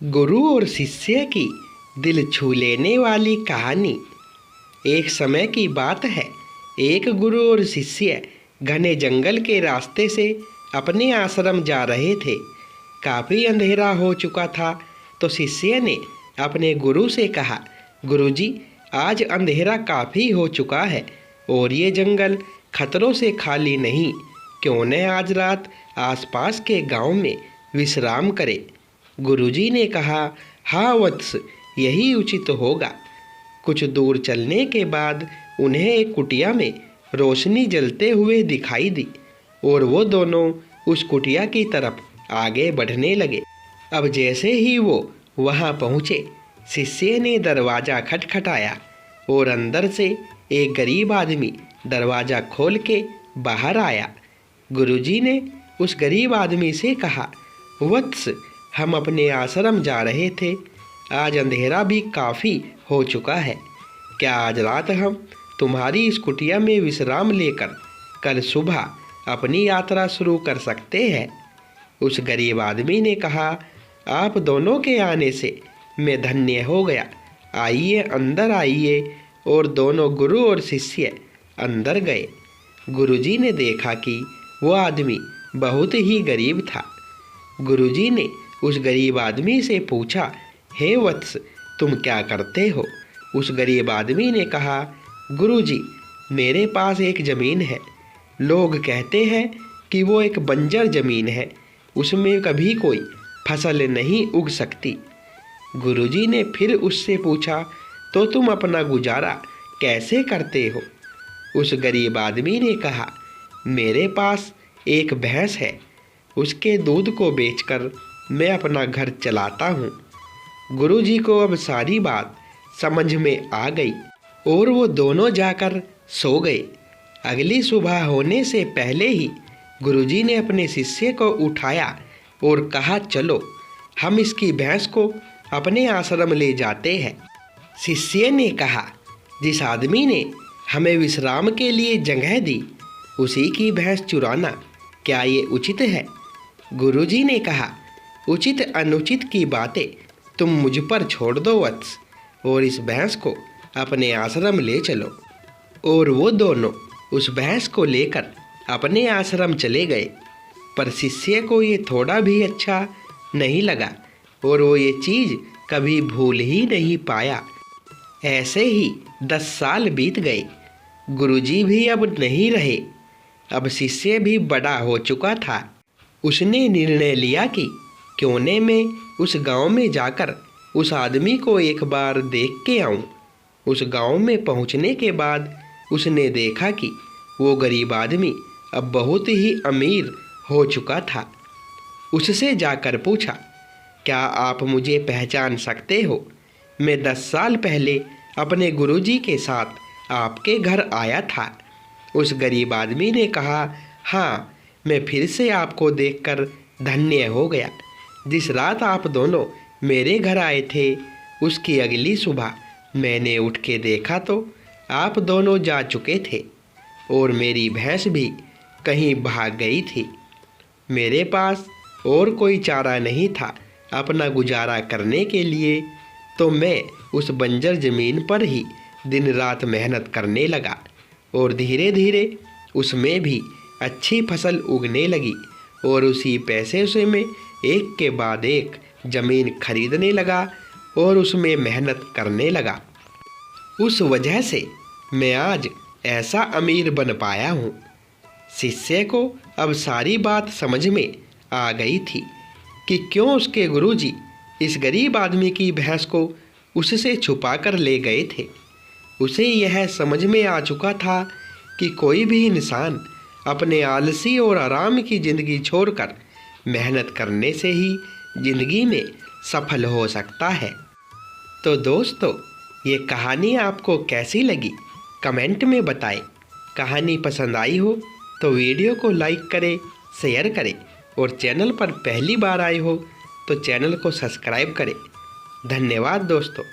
गुरु और शिष्य की दिल छू लेने वाली कहानी। एक समय की बात है, एक गुरु और शिष्य घने जंगल के रास्ते से अपने आश्रम जा रहे थे। काफ़ी अंधेरा हो चुका था तो शिष्य ने अपने गुरु से कहा, गुरुजी, आज अंधेरा काफ़ी हो चुका है और ये जंगल खतरों से खाली नहीं। क्यों न आज रात आसपास के गांव में विश्राम करें। गुरुजी ने कहा, हाँ वत्स, यही उचित होगा। कुछ दूर चलने के बाद उन्हें एक कुटिया में रोशनी जलते हुए दिखाई दी और वो दोनों उस कुटिया की तरफ आगे बढ़ने लगे। अब जैसे ही वो वहाँ पहुँचे, शिष्य ने दरवाज़ा खटखटाया और अंदर से एक गरीब आदमी दरवाज़ा खोल के बाहर आया। गुरुजी ने उस गरीब आदमी से कहा, वत्स, हम अपने आश्रम जा रहे थे। आज अंधेरा भी काफ़ी हो चुका है। क्या आज रात हम तुम्हारी इस कुटिया में विश्राम लेकर कल सुबह अपनी यात्रा शुरू कर सकते हैं? उस गरीब आदमी ने कहा, आप दोनों के आने से मैं धन्य हो गया। आइए, अंदर आइए। और दोनों गुरु और शिष्य अंदर गए। गुरुजी ने देखा कि वो आदमी बहुत ही गरीब था। गुरुजी ने उस गरीब आदमी से पूछा, हे वत्स, तुम क्या करते हो? उस गरीब आदमी ने कहा, गुरुजी, मेरे पास एक ज़मीन है। लोग कहते हैं कि वो एक बंजर ज़मीन है, उसमें कभी कोई फसल नहीं उग सकती। गुरुजी ने फिर उससे पूछा, तो तुम अपना गुजारा कैसे करते हो? उस गरीब आदमी ने कहा, मेरे पास एक भैंस है, उसके दूध को बेचकर मैं अपना घर चलाता हूँ। गुरुजी को अब सारी बात समझ में आ गई और वो दोनों जाकर सो गए। अगली सुबह होने से पहले ही गुरुजी ने अपने शिष्य को उठाया और कहा, चलो हम इसकी भैंस को अपने आश्रम ले जाते हैं। शिष्य ने कहा, जिस आदमी ने हमें विश्राम के लिए जगह दी, उसी की भैंस चुराना क्या ये उचित है? गुरुजी ने कहा, उचित अनुचित की बातें तुम मुझ पर छोड़ दो वत्स, और इस भैंस को अपने आश्रम ले चलो। और वो दोनों उस भैंस को लेकर अपने आश्रम चले गए। पर शिष्य को ये थोड़ा भी अच्छा नहीं लगा और वो ये चीज़ कभी भूल ही नहीं पाया। ऐसे ही 10 साल बीत गए। गुरुजी भी अब नहीं रहे। अब शिष्य भी बड़ा हो चुका था। उसने निर्णय लिया कि क्यों न मैं उस गांव में जाकर उस आदमी को एक बार देख के आऊं। उस गांव में पहुंचने के बाद उसने देखा कि वो गरीब आदमी अब बहुत ही अमीर हो चुका था। उससे जाकर पूछा, क्या आप मुझे पहचान सकते हो? मैं 10 साल पहले अपने गुरुजी के साथ आपके घर आया था। उस गरीब आदमी ने कहा, हाँ, मैं फिर से आपको देखकर धन्य हो गया। जिस रात आप दोनों मेरे घर आए थे, उसकी अगली सुबह मैंने उठ के देखा तो आप दोनों जा चुके थे और मेरी भैंस भी कहीं भाग गई थी। मेरे पास और कोई चारा नहीं था अपना गुजारा करने के लिए, तो मैं उस बंजर ज़मीन पर ही दिन रात मेहनत करने लगा और धीरे धीरे उसमें भी अच्छी फसल उगने लगी और उसी पैसे से मैं एक के बाद एक ज़मीन खरीदने लगा और उसमें मेहनत करने लगा। उस वजह से मैं आज ऐसा अमीर बन पाया हूँ। शिष्य को अब सारी बात समझ में आ गई थी कि क्यों उसके गुरुजी इस गरीब आदमी की भैंस को उससे छुपा कर ले गए थे। उसे यह समझ में आ चुका था कि कोई भी इंसान अपने आलसी और आराम की ज़िंदगी छोड़कर मेहनत करने से ही ज़िंदगी में सफल हो सकता है। तो दोस्तों, ये कहानी आपको कैसी लगी कमेंट में बताएं। कहानी पसंद आई हो तो वीडियो को लाइक करें, शेयर करें और चैनल पर पहली बार आए हो तो चैनल को सब्सक्राइब करें। धन्यवाद दोस्तों।